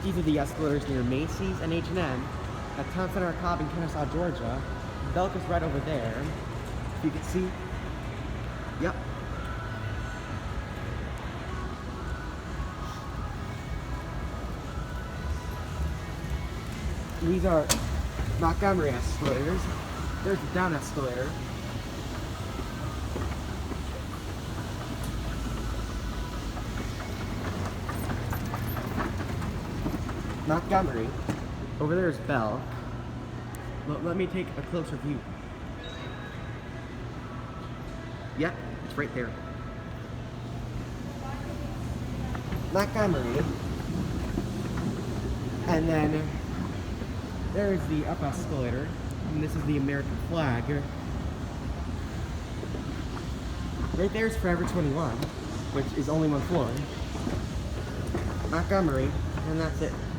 These are the escalators near Macy's and H&M. At Town Center Cobb in Kennesaw, Georgia. Belk is right over there. If you can see. Yep. These are Montgomery escalators. There's the down escalator. Montgomery. Over there is Belk. Let me take a closer view. Yep, it's right there. Montgomery. And then there's the up escalator. And this is the American flag. Right there is Forever 21, which is only one floor. Montgomery, and that's it.